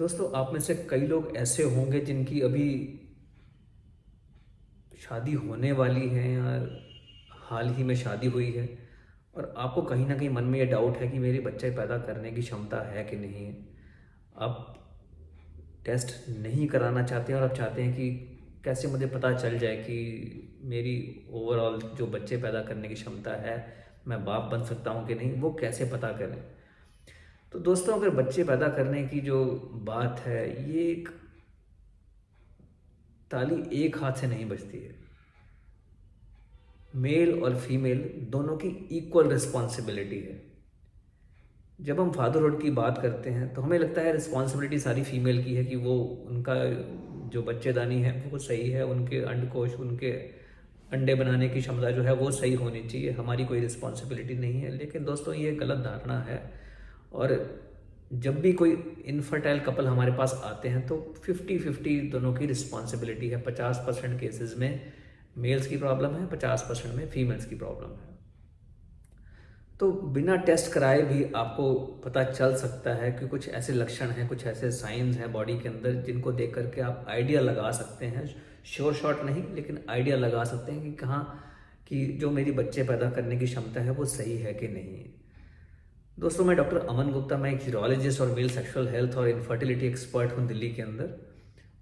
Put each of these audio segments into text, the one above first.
दोस्तों, आप में से कई लोग ऐसे होंगे जिनकी अभी शादी होने वाली है या हाल ही में शादी हुई है और आपको कहीं ना कहीं मन में ये डाउट है कि मेरी बच्चे पैदा करने की क्षमता है कि नहीं है। आप टेस्ट नहीं कराना चाहते हैं और आप चाहते हैं कि कैसे मुझे पता चल जाए कि मेरी ओवरऑल जो बच्चे पैदा करने की क्षमता है, मैं बाप बन सकता हूँ कि नहीं, वो कैसे पता करें। तो दोस्तों, अगर बच्चे पैदा करने की जो बात है, ये एक ताली एक हाथ से नहीं बजती है। मेल और फीमेल दोनों की इक्वल रिस्पॉन्सिबिलिटी है। जब हम फादरहुड की बात करते हैं तो हमें लगता है रिस्पॉन्सिबिलिटी सारी फीमेल की है कि वो उनका जो बच्चेदानी है वो सही है, उनके अंडकोश, उनके अंडे बनाने की क्षमता जो है वो सही होनी चाहिए, हमारी कोई रिस्पॉन्सिबिलिटी नहीं है। लेकिन दोस्तों, ये गलत धारणा है। और जब भी कोई इनफर्टाइल कपल हमारे पास आते हैं तो 50-50 दोनों की रिस्पॉन्सिबिलिटी है। 50% केसेस में मेल्स की प्रॉब्लम है, 50% में फीमेल्स की प्रॉब्लम है। तो बिना टेस्ट कराए भी आपको पता चल सकता है कि कुछ ऐसे लक्षण हैं, कुछ ऐसे साइंस हैं बॉडी के अंदर जिनको देख करके आप आइडिया लगा सकते हैं। श्योर शॉट नहीं, लेकिन आइडिया लगा सकते हैं कि कहाँ कि जो मेरी बच्चे पैदा करने की क्षमता है वो सही है कि नहीं। दोस्तों, मैं डॉक्टर अमन गुप्ता, मैं एक यूरोलॉजिस्ट और मेल सेक्सुअल हेल्थ और इनफर्टिलिटी एक्सपर्ट हूँ दिल्ली के अंदर।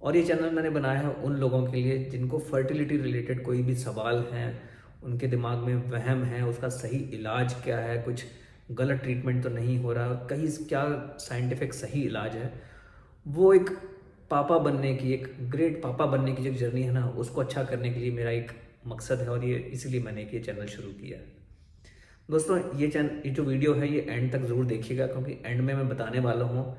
और ये चैनल मैंने बनाया है उन लोगों के लिए जिनको फर्टिलिटी रिलेटेड कोई भी सवाल हैं, उनके दिमाग में वहम है, उसका सही इलाज क्या है, कुछ गलत ट्रीटमेंट तो नहीं हो रहा, कहीं क्या साइंटिफिक सही इलाज है। वो एक पापा बनने की, एक ग्रेट पापा बनने की जो जर्नी है ना, उसको अच्छा करने के लिए मेरा एक मकसद है और ये इसीलिए मैंने एक ये चैनल शुरू किया है। दोस्तों, ये जो वीडियो है ये एंड तक ज़रूर देखिएगा, क्योंकि एंड में मैं बताने वाला हूँ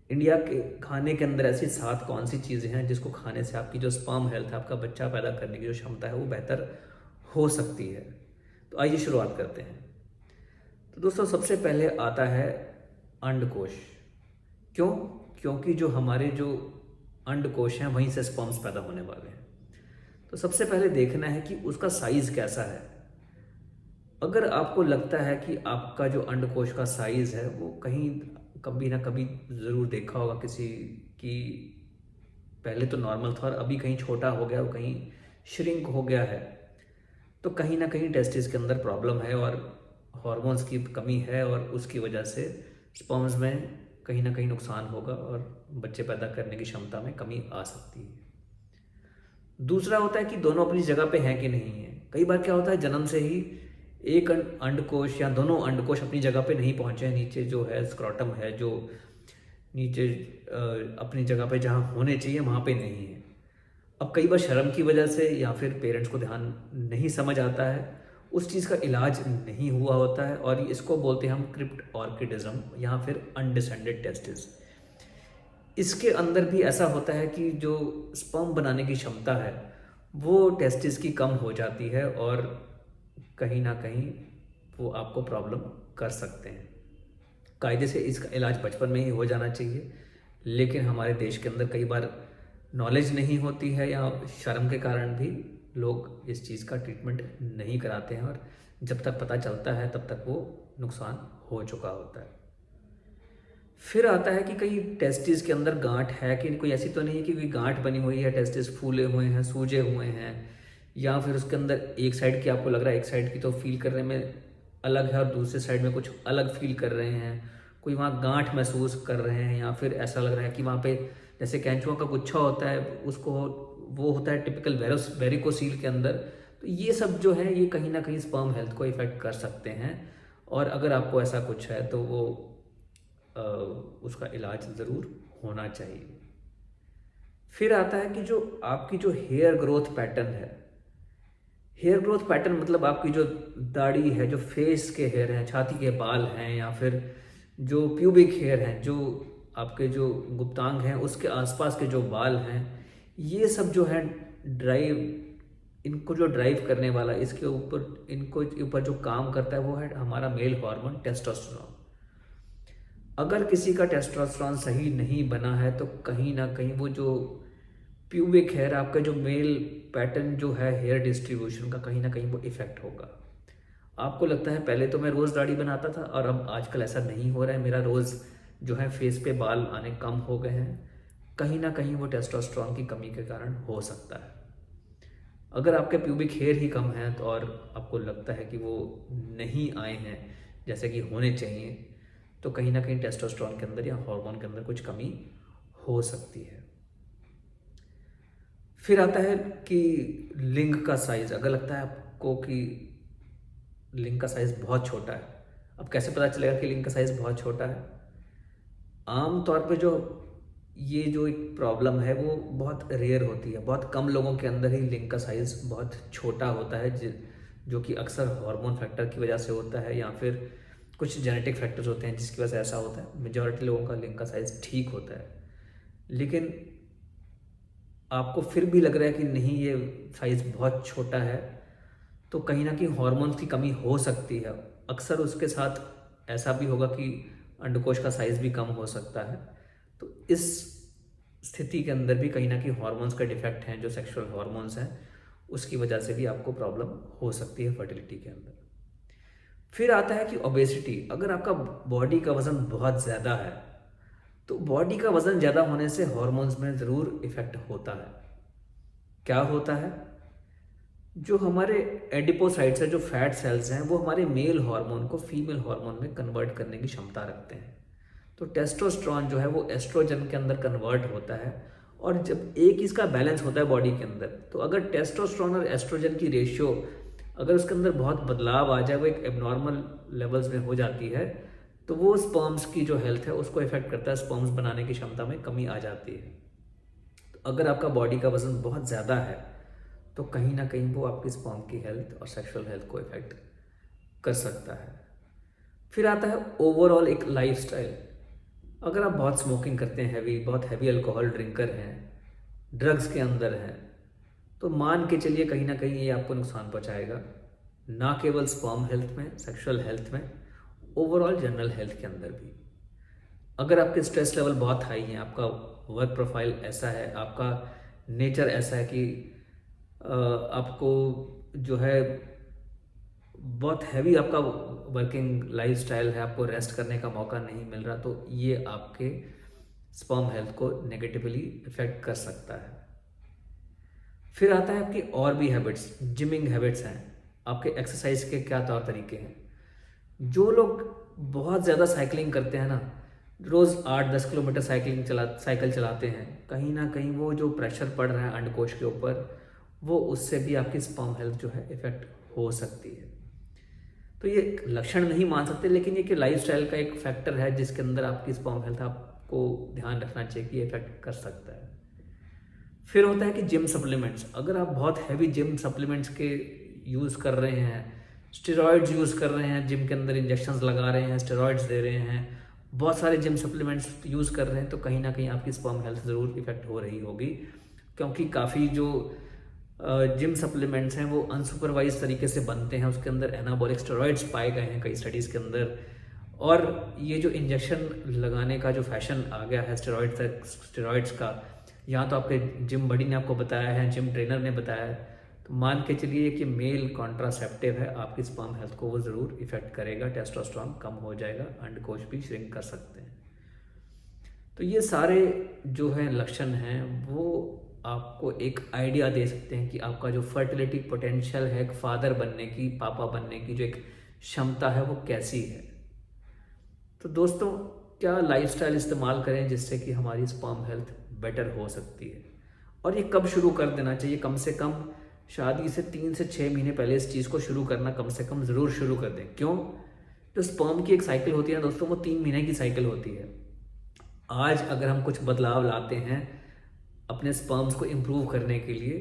इंडिया के खाने के अंदर ऐसी 7 कौन सी चीज़ें हैं जिसको खाने से आपकी जो स्पर्म हेल्थ है, आपका बच्चा पैदा करने की जो क्षमता है वो बेहतर हो सकती है। तो आइए शुरुआत करते हैं। तो दोस्तों, सबसे पहले आता है अंडकोश। क्यों? क्योंकि जो हमारे जो अंडकोश हैं वहीं से स्पर्म्स पैदा होने वाले हैं। तो सबसे पहले देखना है कि उसका साइज़ कैसा है। अगर आपको लगता है कि आपका जो अंडकोश का साइज़ है वो कहीं कभी ना कभी ज़रूर देखा होगा किसी की, पहले तो नॉर्मल था और अभी कहीं छोटा हो गया, वो कहीं श्रिंक हो गया है, तो कहीं ना कहीं टेस्टिस के अंदर प्रॉब्लम है और हॉर्मोन्स की कमी है और उसकी वजह से स्पर्म्स में कहीं ना कहीं नुकसान होगा और बच्चे पैदा करने की क्षमता में कमी आ सकती है। दूसरा होता है कि दोनों अपनी जगह पे हैं कि नहीं है। कई बार क्या होता है, जन्म से ही एक अंडकोश या दोनों अंडकोश अपनी जगह पे नहीं पहुंचे हैं, नीचे जो है स्क्रोटम है जो नीचे अपनी जगह पे जहाँ होने चाहिए वहाँ पे नहीं है। अब कई बार शर्म की वजह से या फिर पेरेंट्स को ध्यान नहीं समझ आता है, उस चीज़ का इलाज नहीं हुआ होता है और इसको बोलते हैं हम क्रिप्ट ऑर्किडिज्म या फिर अनडिसेंडेड टेस्टिस। इसके अंदर भी ऐसा होता है कि जो स्पर्म बनाने की क्षमता है वो टेस्टिस की कम हो जाती है और कहीं ना कहीं वो आपको प्रॉब्लम कर सकते हैं। कायदे से इसका इलाज बचपन में ही हो जाना चाहिए, लेकिन हमारे देश के अंदर कई बार नॉलेज नहीं होती है या शर्म के कारण भी लोग इस चीज़ का ट्रीटमेंट नहीं कराते हैं और जब तक पता चलता है तब तक वो नुकसान हो चुका होता है। फिर आता है कि कई टेस्टिस के अंदर गांठ है कि कोई ऐसी तो नहीं कि कोई गांठ बनी हुई है, टेस्टिस फूले हुए हैं, सूजे हुए हैं, या फिर उसके अंदर एक साइड की आपको लग रहा है एक साइड की तो फील करने में अलग है और दूसरे साइड में कुछ अलग फील कर रहे हैं, कोई वहाँ गांठ महसूस कर रहे हैं, या फिर ऐसा लग रहा है कि वहाँ पे जैसे कैंचुआ का गुच्छा होता है उसको, वो होता है टिपिकल वेरिकोसील के अंदर। तो ये सब जो है ये कहीं ना कहीं स्पर्म हेल्थ को इफेक्ट कर सकते हैं और अगर आपको ऐसा कुछ है तो वो उसका इलाज ज़रूर होना चाहिए। फिर आता है कि जो आपकी जो हेयर ग्रोथ पैटर्न है, हेयर ग्रोथ पैटर्न मतलब आपकी जो दाढ़ी है, जो फेस के हेयर हैं, छाती के बाल हैं, या फिर जो प्यूबिक हेयर हैं, जो आपके जो गुप्तांग हैं उसके आसपास के जो बाल हैं, ये सब जो है ड्राइव, इनको जो ड्राइव करने वाला, इसके ऊपर इनको ऊपर जो काम करता है वो है हमारा मेल हार्मोन टेस्टोस्टेरोन। अगर किसी का टेस्टोस्टेरोन सही नहीं बना है तो कहीं ना कहीं वो जो प्यूबिक हेयर, आपका जो मेल पैटर्न जो है हेयर डिस्ट्रीब्यूशन का, कहीं ना कहीं वो इफेक्ट होगा। आपको लगता है पहले तो मैं रोज़ दाढ़ी बनाता था और अब आजकल ऐसा नहीं हो रहा है, मेरा रोज़ जो है फेस पे बाल आने कम हो गए हैं, कहीं ना कहीं वो टेस्टोस्टेरोन की कमी के कारण हो सकता है। अगर आपके प्यूबिक हेयर ही कम है तो और आपको लगता है कि वो नहीं आए हैं जैसे कि होने चाहिए, तो कहीं ना कहीं टेस्टोस्टेरोन के अंदर या हार्मोन के अंदर कुछ कमी हो सकती है। फिर आता है कि लिंग का साइज, अगर लगता है आपको कि लिंग का साइज बहुत छोटा है, अब कैसे पता चलेगा कि लिंग का साइज बहुत छोटा है? आम तौर पे ये जो एक प्रॉब्लम है वो बहुत रेयर होती है, बहुत कम लोगों के अंदर ही लिंग का साइज बहुत छोटा होता है, जो कि अक्सर हार्मोन फैक्टर की वजह से होता है या फिर कुछ जेनेटिक फैक्टर्स होते हैं जिसकी वजह से ऐसा होता है। मेजॉरिटी लोगों का लिंग का साइज ठीक होता है, लेकिन आपको फिर भी लग रहा है कि नहीं ये साइज बहुत छोटा है, तो कहीं ना कहीं हॉर्मोन्स की कमी हो सकती है। अक्सर उसके साथ ऐसा भी होगा कि अंडकोश का साइज भी कम हो सकता है। तो इस स्थिति के अंदर भी कहीं ना कहीं हॉर्मोन्स का डिफेक्ट हैं, जो सेक्सुअल हॉर्मोन्स हैं, उसकी वजह से भी आपको प्रॉब्लम हो सकती है फर्टिलिटी के अंदर। फिर आता है कि ओबेसिटी, अगर आपका बॉडी का वजन बहुत ज़्यादा है तो बॉडी का वजन ज़्यादा होने से हॉर्मोन्स में ज़रूर इफेक्ट होता है। क्या होता है? जो हमारे एडिपोसाइट्स है, जो फैट सेल्स हैं, वो हमारे मेल हार्मोन को फीमेल हार्मोन में कन्वर्ट करने की क्षमता रखते हैं। तो टेस्टोस्टेरोन जो है वो एस्ट्रोजन के अंदर कन्वर्ट होता है, और जब एक इसका बैलेंस होता है बॉडी के अंदर, तो अगर टेस्टोस्टेरोन और एस्ट्रोजन की रेशियो अगर उसके अंदर बहुत बदलाव आ जाए, वो एक एबनॉर्मल लेवल्स में हो जाती है, तो वो स्पर्म्स की जो हेल्थ है उसको इफेक्ट करता है, स्पर्म्स बनाने की क्षमता में कमी आ जाती है। तो अगर आपका बॉडी का वजन बहुत ज़्यादा है तो कहीं ना कहीं वो आपकी स्पर्म की हेल्थ और सेक्सुअल हेल्थ को इफेक्ट कर सकता है। फिर आता है ओवरऑल एक लाइफस्टाइल। अगर आप बहुत स्मोकिंग करते हैं, बहुत हैवी अल्कोहल ड्रिंकर हैं, ड्रग्स के अंदर हैं, तो मान के चलिए कहीं ना कहीं ये आपको नुकसान पहुंचाएगा, ना केवल स्पर्म हेल्थ में, सेक्सुअल हेल्थ में, ओवरऑल जनरल हेल्थ के अंदर भी। अगर आपके स्ट्रेस लेवल बहुत हाई है, आपका वर्क प्रोफाइल ऐसा है, आपका नेचर ऐसा है कि आपको जो है बहुत हैवी आपका वर्किंग लाइफस्टाइल है, आपको रेस्ट करने का मौका नहीं मिल रहा, तो ये आपके स्पर्म हेल्थ को नेगेटिवली इफेक्ट कर सकता है। फिर आता है आपकी और भी हैबिट्स, जिमिंग हैबिट्स हैं, आपके एक्सरसाइज के क्या तौर तरीके हैं। जो लोग बहुत ज़्यादा साइकिलिंग करते हैं ना, रोज़ 8-10 किलोमीटर साइकिल चलाते हैं, कहीं ना कहीं वो जो प्रेशर पड़ रहा है अंडकोश के ऊपर, वो उससे भी आपकी स्पर्म हेल्थ जो है इफेक्ट हो सकती है। तो ये लक्षण नहीं मान सकते, लेकिन ये कि लाइफस्टाइल का एक फैक्टर है जिसके अंदर आपकी स्पर्म हेल्थ आपको ध्यान रखना चाहिए कि इफेक्ट कर सकता है। फिर होता है कि जिम सप्लीमेंट्स, अगर आप बहुत हैवी जिम सप्लीमेंट्स के यूज़ कर रहे हैं, स्टेरॉइड्स यूज़ कर रहे हैं, जिम के अंदर इंजेक्शंस लगा रहे हैं, स्टेरॉइड्स दे रहे हैं, बहुत सारे जिम सप्लीमेंट्स यूज़ कर रहे हैं, तो कहीं ना कहीं आपकी स्पर्म हेल्थ ज़रूर इफेक्ट हो रही होगी, क्योंकि काफ़ी जो जिम सप्लीमेंट्स हैं वो अनसुपरवाइज तरीके से बनते हैं, उसके अंदर एनाबॉलिक स्टेरॉइड्स पाए गए हैं कई स्टडीज़ के अंदर। और ये जो इंजेक्शन लगाने का जो फैशन आ गया है स्टेरॉइड्स का, यहाँ तो आपके जिम बडी ने आपको बताया है, जिम ट्रेनर ने बताया है, तो मान के चलिए कि मेल कॉन्ट्रासेप्टिव है, आपकी स्पर्म हेल्थ को वो ज़रूर इफेक्ट करेगा, टेस्टोस्टेरोन कम हो जाएगा, अंडकोश भी श्रिंक कर सकते हैं। तो ये सारे जो है लक्षण हैं वो आपको एक आइडिया दे सकते हैं कि आपका जो फर्टिलिटी पोटेंशियल है, एक फादर बनने की, पापा बनने की जो एक क्षमता है वो कैसी है। तो दोस्तों, क्या लाइफस्टाइल इस्तेमाल करें जिससे कि हमारी स्पर्म हेल्थ बेटर हो सकती है, और ये कब शुरू कर देना चाहिए? कम से कम शादी से 3 से 6 महीने पहले इस चीज़ को शुरू करना कम से कम ज़रूर शुरू कर दें। क्यों? जो स्पर्म की एक साइकिल होती है दोस्तों, वो 3 महीने की साइकिल होती है। आज अगर हम कुछ बदलाव लाते हैं अपने स्पर्म्स को इम्प्रूव करने के लिए,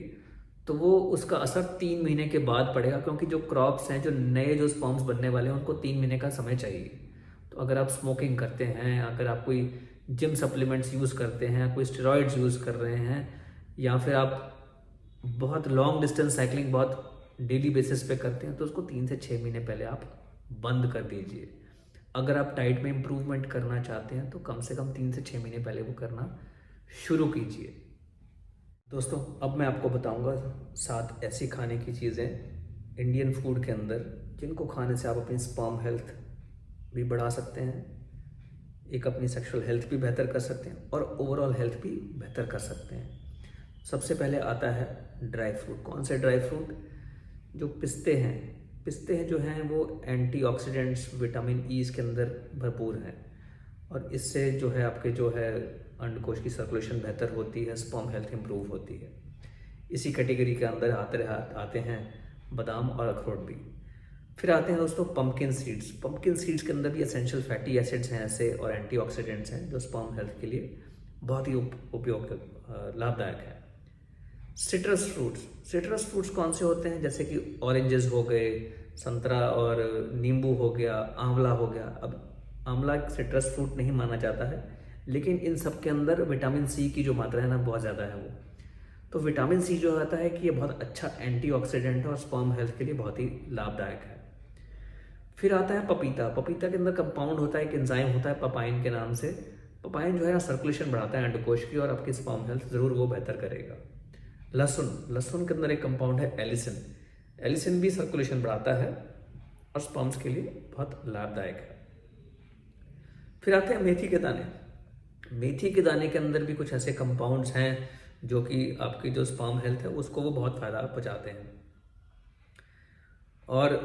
तो वो उसका असर 3 महीने के बाद पड़ेगा, क्योंकि जो क्रॉप्स हैं, जो नए जो स्पर्म्स बनने वाले हैं, उनको 3 महीने का समय चाहिए। तो अगर आप स्मोकिंग करते हैं, अगर आप कोई जिम सप्लीमेंट्स यूज़ करते हैं, कोई स्टेरॉइड्स यूज़ कर रहे हैं, या फिर आप बहुत लॉन्ग डिस्टेंस साइकिलिंग बहुत डेली बेसिस पे करते हैं, तो उसको 3 से 6 महीने पहले आप बंद कर दीजिए। अगर आप डाइट में इम्प्रूवमेंट करना चाहते हैं तो कम से कम 3 से 6 महीने पहले वो करना शुरू कीजिए। दोस्तों, अब मैं आपको बताऊंगा 7 ऐसी खाने की चीज़ें इंडियन फूड के अंदर जिनको खाने से आप अपनी स्पर्म हेल्थ भी बढ़ा सकते हैं, एक अपनी सेक्सुअल हेल्थ भी बेहतर कर सकते हैं और ओवरऑल हेल्थ भी बेहतर कर सकते हैं। सबसे पहले आता है ड्राई फ्रूट। कौन से ड्राई फ्रूट? जो पिस्ते हैं। पिस्ते जो हैं वो एंटीऑक्सीडेंट्स, विटामिन ई इसके अंदर भरपूर हैं और इससे जो है आपके जो है अंडकोश की सर्कुलेशन बेहतर होती है, स्पर्म हेल्थ इंप्रूव होती है। इसी कैटेगरी के अंदर आते हैं बादाम और अखरोट भी। फिर आते हैं दोस्तों पम्पकिन सीड्स। पम्पकिन सीड्स के अंदर भी एसेंशियल फैटी एसिड्स हैं ऐसे और एंटीऑक्सीडेंट्स हैं जो स्पर्म हेल्थ के लिए बहुत ही उपयोग लाभदायक है। Citrus fruits. सिट्रस फ्रूट्स कौन से होते हैं? जैसे कि ऑरेंजेस हो गए, संतरा और नींबू हो गया, आंवला हो गया। अब आंवला सिट्रस फ्रूट नहीं माना जाता है, लेकिन इन सब के अंदर विटामिन सी की जो मात्रा है ना बहुत ज़्यादा है वो। तो विटामिन सी जो आता है कि ये बहुत अच्छा एंटीऑक्सीडेंट है और स्पर्म हेल्थ के लिए बहुत ही लाभदायक है। फिर आता है पपीता। पपीता के अंदर कंपाउंड होता है, एक एंजाइम होता है पपाइन के नाम से। पपाइन जो है ना सर्कुलेशन बढ़ाता है अंडकोश की और आपकी स्पर्म हेल्थ ज़रूर वो बेहतर करेगा। लहसुन। लहसुन के अंदर एक कंपाउंड है एलिसिन। एलिसिन भी सर्कुलेशन बढ़ाता है और स्पर्म्स के लिए बहुत लाभदायक है। फिर आते हैं मेथी के दाने। मेथी के दाने के अंदर भी कुछ ऐसे कंपाउंड्स हैं जो कि आपकी जो स्पर्म हेल्थ है उसको वो बहुत फ़ायदा पहुँचाते हैं। और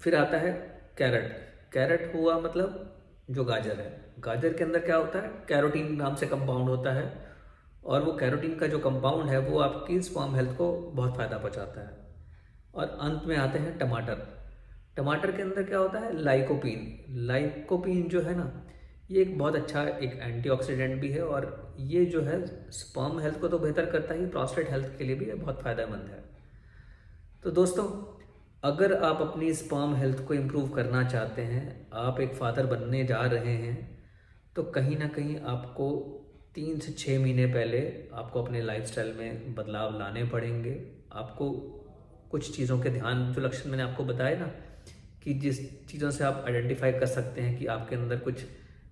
फिर आता है कैरेट। कैरेट हुआ मतलब जो गाजर है। गाजर के अंदर क्या होता है? कैरोटीन नाम से कंपाउंड होता है और वो कैरोटीन का जो कंपाउंड है वो आपकी स्पर्म हेल्थ को बहुत फ़ायदा पहुंचाता है। और अंत में आते हैं टमाटर। टमाटर के अंदर क्या होता है? लाइकोपीन। लाइकोपीन जो है ना ये एक बहुत अच्छा एक एंटीऑक्सीडेंट भी है और ये जो है स्पर्म हेल्थ को तो बेहतर करता ही, प्रोस्टेट हेल्थ के लिए भी बहुत फ़ायदेमंद है। तो दोस्तों, अगर आप अपनी स्पर्म हेल्थ को इम्प्रूव करना चाहते हैं, आप एक फादर बनने जा रहे हैं, तो कहीं ना कहीं आपको 3 से 6 महीने पहले आपको अपने लाइफस्टाइल में बदलाव लाने पड़ेंगे। आपको कुछ चीज़ों के ध्यान, जो लक्षण मैंने आपको बताए ना कि जिस चीज़ों से आप आइडेंटिफाई कर सकते हैं कि आपके अंदर कुछ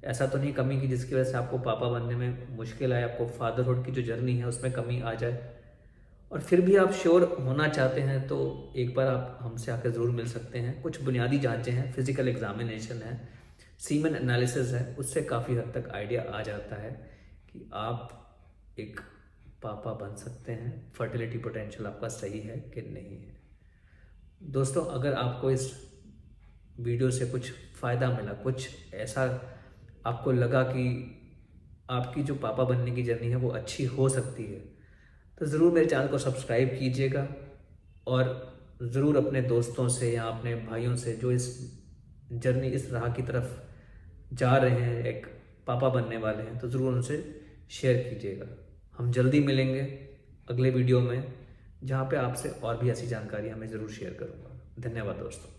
ऐसा तो नहीं कमी की जिसकी वजह से आपको पापा बनने में मुश्किल आए, आपको फादरहुड की जो जर्नी है उसमें कमी आ जाए, और फिर भी आप श्योर होना चाहते हैं तो एक बार आप हमसे आकर ज़रूर मिल सकते हैं। कुछ बुनियादी जांचें हैं, फिजिकल एग्जामिनेशन है, सीमेन एनालिसिस है, उससे काफ़ी हद तक आइडिया आ जाता है कि आप एक पापा बन सकते हैं, फर्टिलिटी पोटेंशियल आपका सही है कि नहीं है। दोस्तों, अगर आपको इस वीडियो से कुछ फ़ायदा मिला, कुछ ऐसा आपको लगा कि आपकी जो पापा बनने की जर्नी है वो अच्छी हो सकती है, तो ज़रूर मेरे चैनल को सब्सक्राइब कीजिएगा और ज़रूर अपने दोस्तों से या अपने भाइयों से जो इस जर्नी, इस राह की तरफ जा रहे हैं, एक पापा बनने वाले हैं, तो ज़रूर उनसे शेयर कीजिएगा। हम जल्दी मिलेंगे अगले वीडियो में, जहाँ पे आपसे और भी ऐसी जानकारी मैं ज़रूर शेयर करूँगा। धन्यवाद दोस्तों।